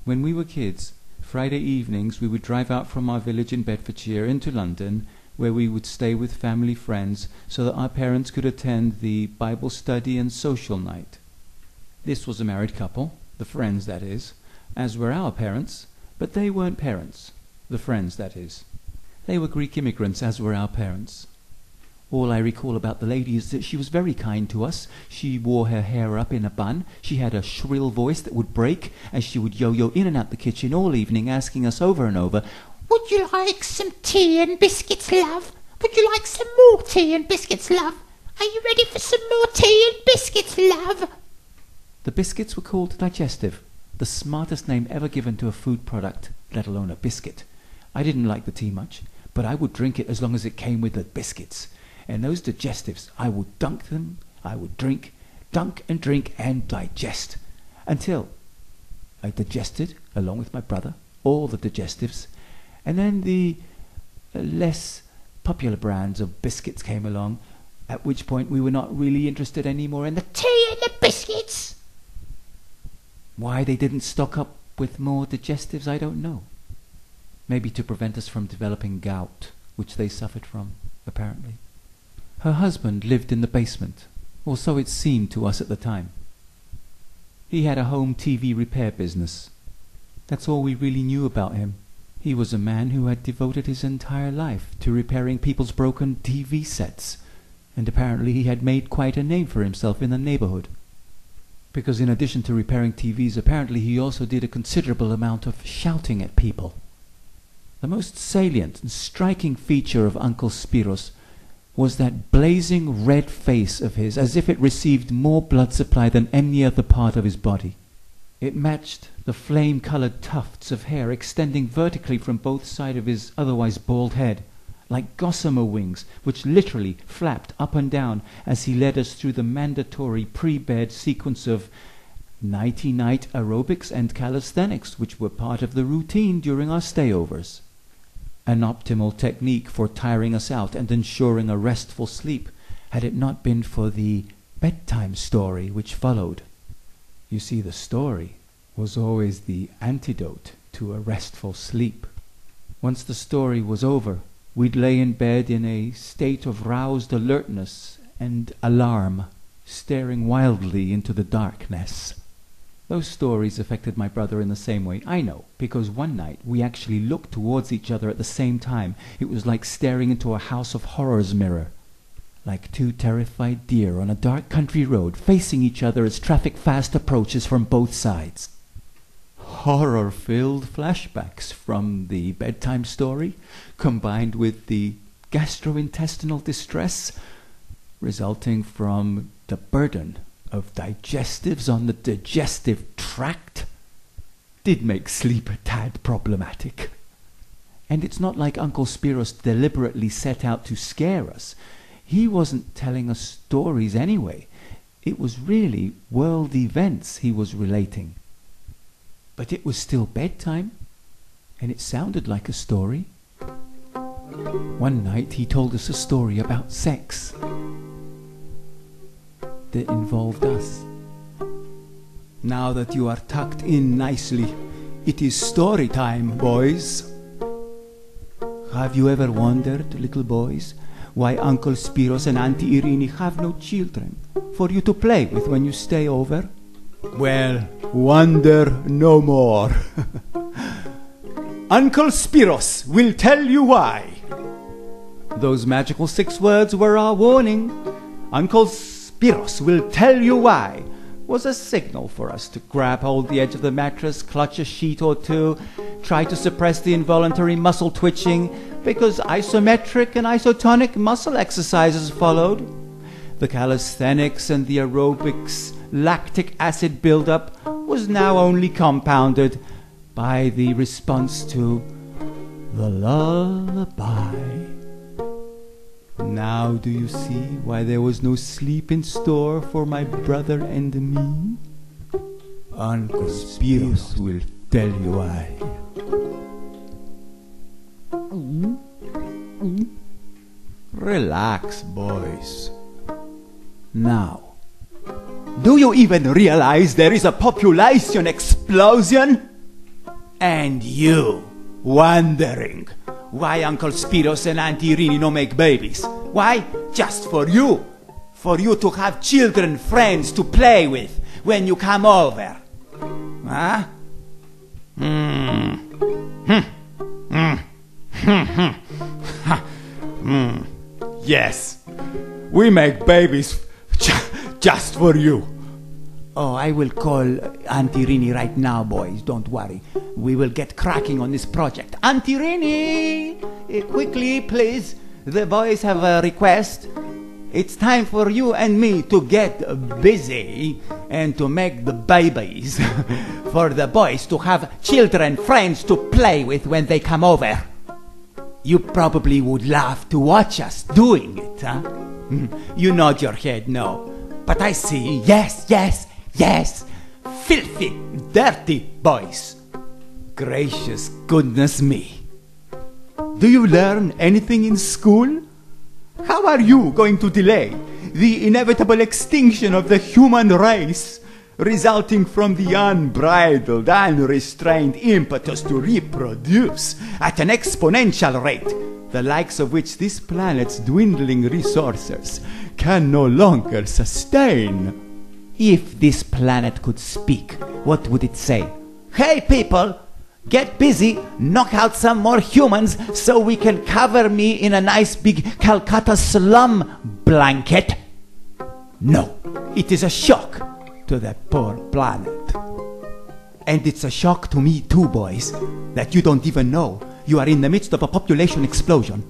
When we were kids, Friday evenings we would drive out from our village in Bedfordshire into London, where we would stay with family friends so that our parents could attend the Bible study and social night. This was a married couple, the friends that is, as were our parents, but they weren't parents, the friends that is. They were Greek immigrants, as were our parents. All I recall about the lady is that she was very kind to us. She wore her hair up in a bun. She had a shrill voice that would break, and she would yo-yo in and out the kitchen all evening, asking us over and over, "Would you like some tea and biscuits, love? Would you like some more tea and biscuits, love? Are you ready for some more tea and biscuits, love?" The biscuits were called Digestive, the smartest name ever given to a food product, let alone a biscuit. I didn't like the tea much, but I would drink it as long as it came with the biscuits. And those digestives, I would dunk them, I would drink, dunk and drink and digest, until I digested, along with my brother, all the digestives, and then the less popular brands of biscuits came along, at which point we were not really interested anymore in the tea and the biscuits. Why they didn't stock up with more digestives, I don't know. Maybe to prevent us from developing gout, which they suffered from, apparently. Her husband lived in the basement, or so it seemed to us at the time. He had a home TV repair business. That's all we really knew about him. He was a man who had devoted his entire life to repairing people's broken TV sets, and apparently he had made quite a name for himself in the neighborhood. Because in addition to repairing TVs, apparently he also did a considerable amount of shouting at people. The most salient and striking feature of Uncle Spiros was that blazing red face of his, as if it received more blood supply than any other part of his body. It matched the flame-colored tufts of hair extending vertically from both sides of his otherwise bald head, like gossamer wings, which literally flapped up and down as he led us through the mandatory pre-bed sequence of nighty-night aerobics and calisthenics, which were part of the routine during our stayovers. An optimal technique for tiring us out and ensuring a restful sleep, had it not been for the bedtime story which followed. You see, the story was always the antidote to a restful sleep. Once the story was over, we'd lay in bed in a state of roused alertness and alarm, staring wildly into the darkness. Those stories affected my brother in the same way, I know, because one night we actually looked towards each other at the same time. It was like staring into a House of Horrors mirror. Like two terrified deer on a dark country road, facing each other as traffic fast approaches from both sides. Horror-filled flashbacks from the bedtime story, combined with the gastrointestinal distress resulting from the burden of digestives on the digestive tract, did make sleep a tad problematic. And it's not like Uncle Spiros deliberately set out to scare us. He wasn't telling us stories anyway. It was really world events he was relating. But it was still bedtime, and it sounded like a story. One night he told us a story about sex that involved us. Now that you are tucked in nicely, it is story time, boys. Have you ever wondered, little boys, why Uncle Spiros and Auntie Irini have no children for you to play with when you stay over? Well, wonder no more. Uncle Spiros will tell you why. Those magical 6 words were our warning. Uncle Spiros will tell you why was a signal for us to grab hold the edge of the mattress, clutch a sheet or two, try to suppress the involuntary muscle twitching, because isometric and isotonic muscle exercises followed. The calisthenics and the aerobics lactic acid buildup was now only compounded by the response to the lullaby. Now do you see why there was no sleep in store for my brother and me? Uncle Spiros will tell you why. Relax, boys. Now, do you even realize there is a population explosion? And you, wondering why Uncle Spiros and Auntie Rini no make babies. Why? Just for you. For you to have children, friends to play with when you come over. Huh? Yes, we make babies just for you. Oh, I will call Auntie Rini right now, boys. Don't worry. We will get cracking on this project. Auntie Rini! Quickly, please. The boys have a request. It's time for you and me to get busy and to make the babies. For the boys to have children, friends to play with when they come over. You probably would love to watch us doing it, huh? You nod your head no. But I see, yes, filthy, dirty boys. Gracious goodness me. Do you learn anything in school? How are you going to delay the inevitable extinction of the human race, resulting from the unbridled, unrestrained impetus to reproduce at an exponential rate, the likes of which this planet's dwindling resources can no longer sustain? If this planet could speak, what would it say? Hey people, get busy, knock out some more humans so we can cover me in a nice big Calcutta slum blanket. No, it is a shock to that poor planet. And it's a shock to me too, boys, that you don't even know you are in the midst of a population explosion.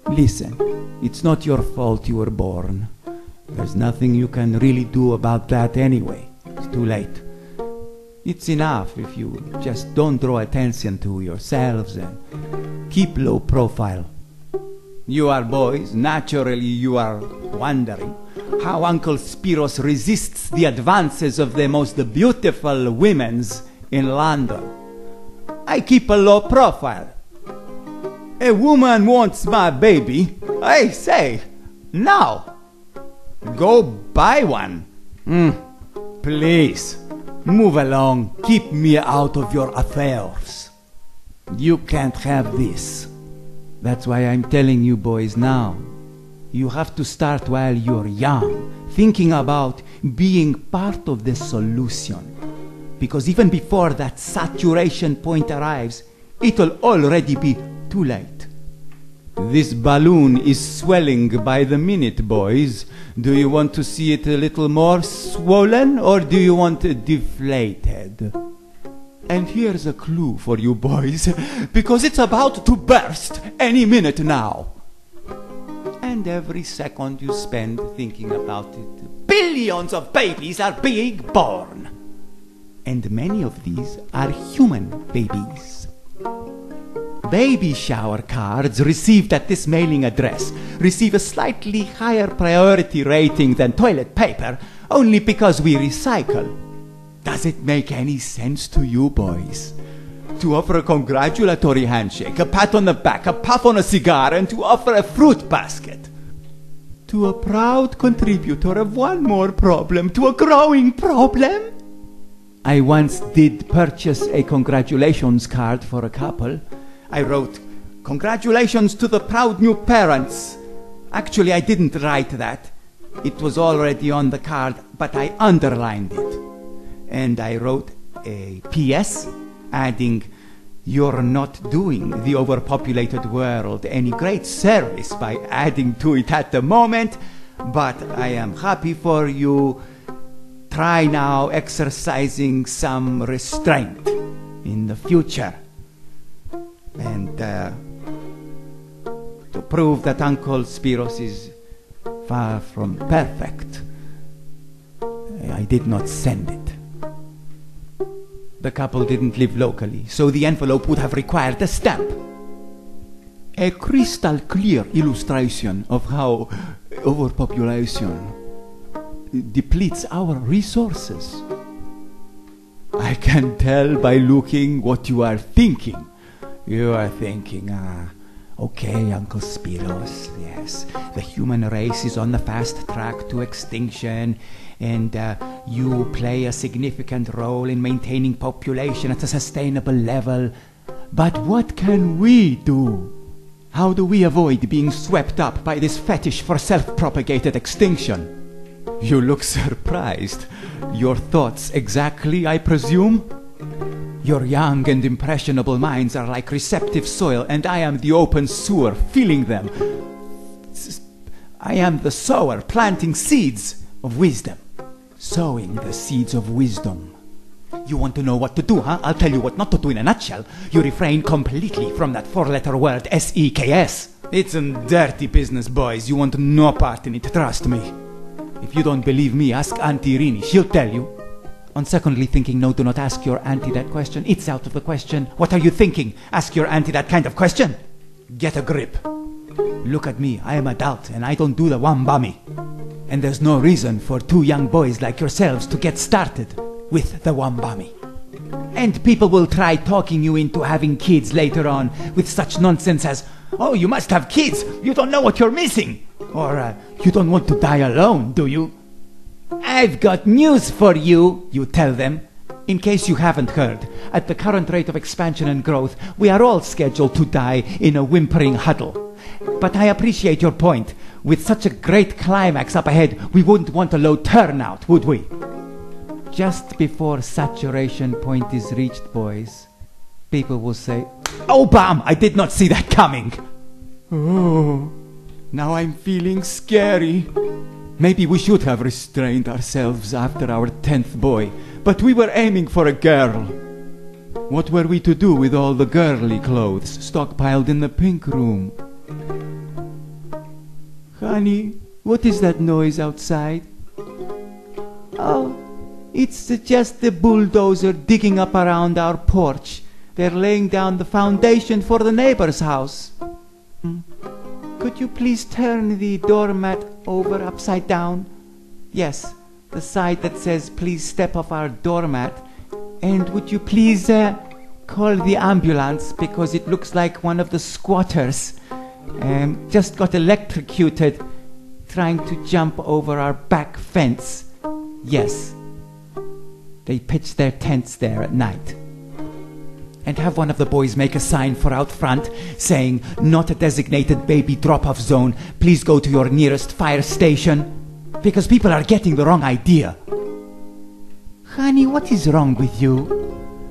Listen, it's not your fault you were born. There's nothing you can really do about that anyway. It's too late. It's enough if you just don't draw attention to yourselves and keep low profile. You are boys, naturally you are wondering how Uncle Spiros resists the advances of the most beautiful women's in London. I keep a low profile. A woman wants my baby, I say, now. Go buy one. Please, move along. Keep me out of your affairs. You can't have this. That's why I'm telling you boys now. You have to start while you're young, thinking about being part of the solution. Because even before that saturation point arrives, it'll already be too late. This balloon is swelling by the minute, boys. Do you want to see it a little more swollen, or do you want it deflated? And here's a clue for you boys, because it's about to burst any minute now. And every second you spend thinking about it, billions of babies are being born. And many of these are human babies. Baby shower cards received at this mailing address receive a slightly higher priority rating than toilet paper only because we recycle. Does it make any sense to you boys? To offer a congratulatory handshake, a pat on the back, a puff on a cigar, and to offer a fruit basket? To a proud contributor of one more problem to a growing problem? I once did purchase a congratulations card for a couple. I wrote, "Congratulations to the proud new parents." Actually, I didn't write that. It was already on the card, but I underlined it. And I wrote a PS, adding, "You're not doing the overpopulated world any great service by adding to it at the moment, but I am happy for you. Try now exercising some restraint in the future." And to prove that Uncle Spiros is far from perfect, I did not send it. The couple didn't live locally, so the envelope would have required a stamp. A crystal clear illustration of how overpopulation depletes our resources. I can tell by looking what you are thinking. You are thinking, Okay, Uncle Spiros, yes. The human race is on the fast track to extinction, and you play a significant role in maintaining population at a sustainable level. But what can we do? How do we avoid being swept up by this fetish for self-propagated extinction? You look surprised. Your thoughts exactly, I presume? Your young and impressionable minds are like receptive soil, and I am the open sewer, filling them. I am the sower, planting seeds of wisdom. Sowing the seeds of wisdom. You want to know what to do, huh? I'll tell you what not to do in a nutshell. You refrain completely from that four-letter word, S-E-K-S. It's a dirty business, boys. You want no part in it, trust me. If you don't believe me, ask Auntie Rini. She'll tell you. On secondly thinking, no, do not ask your auntie that question. It's out of the question. What are you thinking? Ask your auntie that kind of question. Get a grip. Look at me. I am adult, and I don't do the wambami. And there's no reason for two young boys like yourselves to get started with the wambami. And people will try talking you into having kids later on with such nonsense as, oh, you must have kids. You don't know what you're missing. Or, you don't want to die alone, do you? I've got news for you, you tell them. In case you haven't heard, at the current rate of expansion and growth, we are all scheduled to die in a whimpering huddle. But I appreciate your point. With such a great climax up ahead, we wouldn't want a low turnout, would we? Just before saturation point is reached, boys, people will say, "Oh, bam! I did not see that coming." Oh, now I'm feeling scary. Maybe we should have restrained ourselves after our 10th boy, but we were aiming for a girl. What were we to do with all the girly clothes stockpiled in the pink room? Honey, what is that noise outside? Oh, it's just the bulldozer digging up around our porch. They're laying down the foundation for the neighbor's house. Could you please turn the doormat over upside down? Yes, the side that says please step off our doormat. And would you please call the ambulance, because it looks like one of the squatters just got electrocuted trying to jump over our back fence. Yes, they pitch their tents there at night. And have one of the boys make a sign for out front saying, "Not a designated baby drop-off zone. Please go to your nearest fire station." Because people are getting the wrong idea. Honey, what is wrong with you?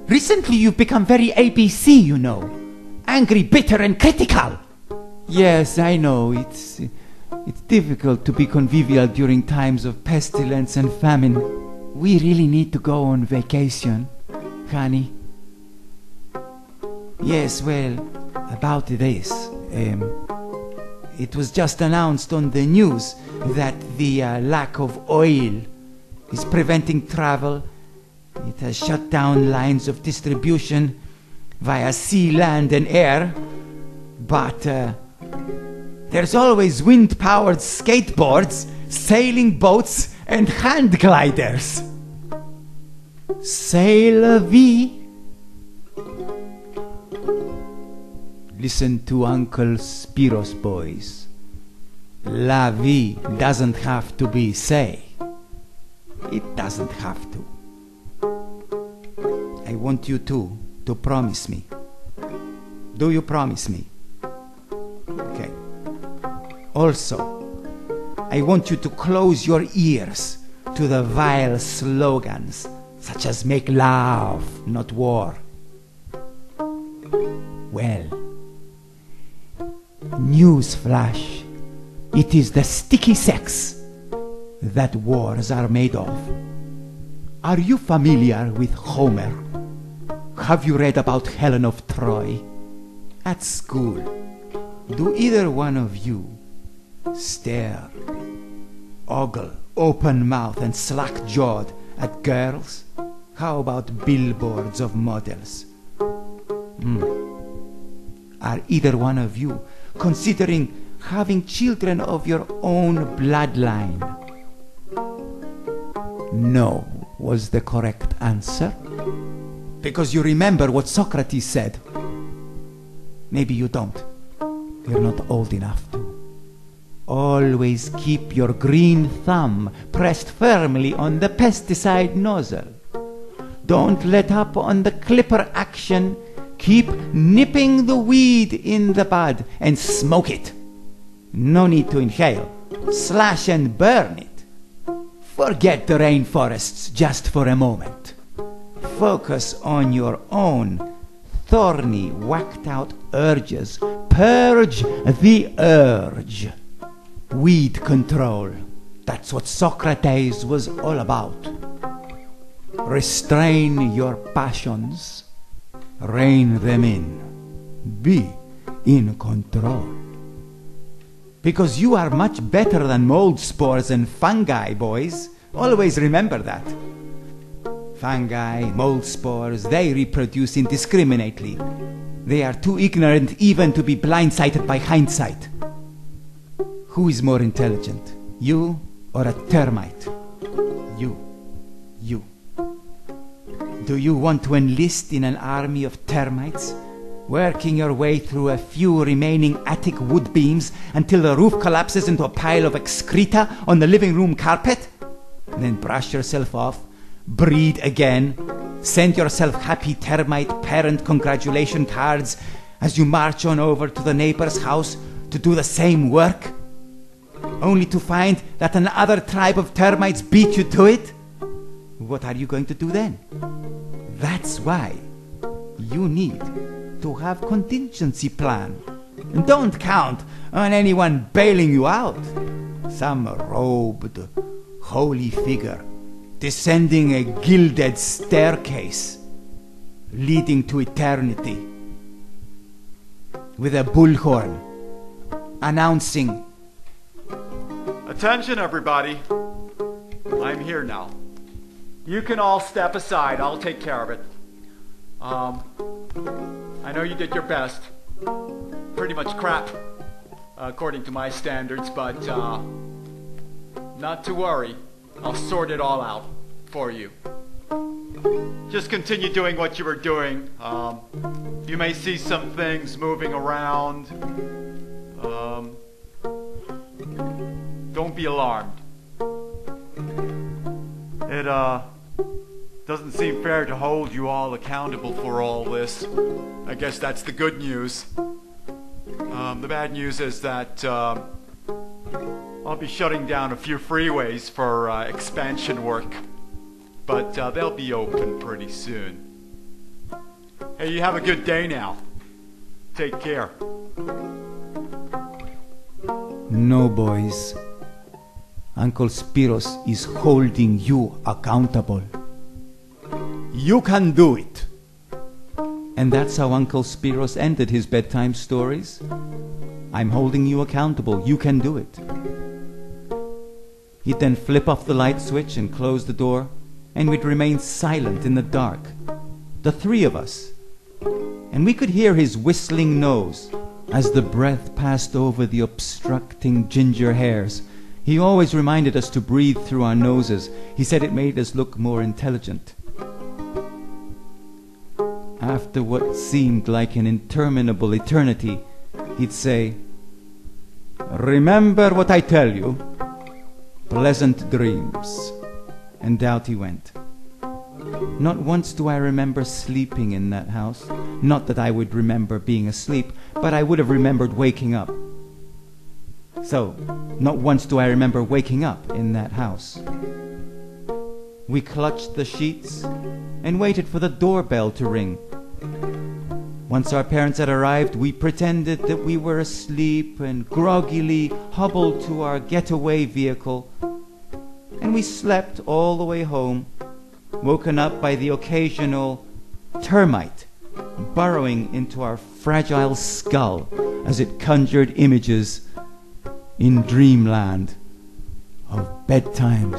Recently you've become very ABC, you know. Angry, bitter, and critical. Yes, I know. It's difficult to be convivial during times of pestilence and famine. We really need to go on vacation, honey. Yes, well, about this, it was just announced on the news that the lack of oil is preventing travel. It has shut down lines of distribution via sea, land, and air. But there's always wind-powered skateboards, sailing boats, and hand gliders. C'est la vie. Listen to Uncle Spiros, boys. La vie doesn't have to be say. It doesn't have to. I want you two to promise me. Do you promise me? Okay. Also, I want you to close your ears to the vile slogans such as "make love, not war." Well, newsflash, it is the sticky sex that wars are made of. Are you familiar with Homer? Have you read about Helen of Troy? At school, do either one of you stare, ogle, open mouth and slack-jawed at girls? How about billboards of models? Are either one of you considering having children of your own bloodline? No was the correct answer. Because you remember what Socrates said. Maybe you don't. You're not old enough to. Always keep your green thumb pressed firmly on the pesticide nozzle. Don't let up on the clipper action. Keep nipping the weed in the bud and smoke it. No need to inhale. Slash and burn it. Forget the rainforests just for a moment. Focus on your own thorny, whacked-out urges. Purge the urge. Weed control. That's what Socrates was all about. Restrain your passions. Rein them in. Be in control. Because you are much better than mold spores and fungi, boys. Always remember that. Fungi, mold spores, they reproduce indiscriminately. They are too ignorant even to be blindsided by hindsight. Who is more intelligent, you or a termite? You. Do you want to enlist in an army of termites, working your way through a few remaining attic wood beams until the roof collapses into a pile of excreta on the living room carpet? Then brush yourself off, breed again, send yourself happy termite parent congratulation cards as you march on over to the neighbor's house to do the same work, only to find that another tribe of termites beat you to it? What are you going to do then? That's why you need to have contingency plan. And don't count on anyone bailing you out. Some robed, holy figure descending a gilded staircase leading to eternity with a bullhorn announcing, "Attention, everybody. I'm here now. You can all step aside. I'll take care of it. I know you did your best. Pretty much crap, according to my standards, but not to worry. I'll sort it all out for you. Just continue doing what you were doing. You may see some things moving around. Don't be alarmed. It doesn't seem fair to hold you all accountable for all this. I guess that's the good news. The bad news is that I'll be shutting down a few freeways for expansion work, but they'll be open pretty soon. Hey, you have a good day now. Take care. No, boys. Uncle Spiros is holding you accountable. You can do it. And that's how Uncle Spiros ended his bedtime stories. I'm holding you accountable. You can do it. He'd then flip off the light switch and close the door, and we'd remain silent in the dark, the three of us. And we could hear his whistling nose as the breath passed over the obstructing ginger hairs. He always reminded us to breathe through our noses. He said it made us look more intelligent. After what seemed like an interminable eternity, he'd say, "Remember what I tell you. Pleasant dreams." And out he went. Not once do I remember sleeping in that house. Not that I would remember being asleep, but I would have remembered waking up. So, not once do I remember waking up in that house. We clutched the sheets and waited for the doorbell to ring. Once our parents had arrived, we pretended that we were asleep and groggily hobbled to our getaway vehicle. And we slept all the way home, woken up by the occasional termite burrowing into our fragile skull as it conjured images in dreamland of bedtime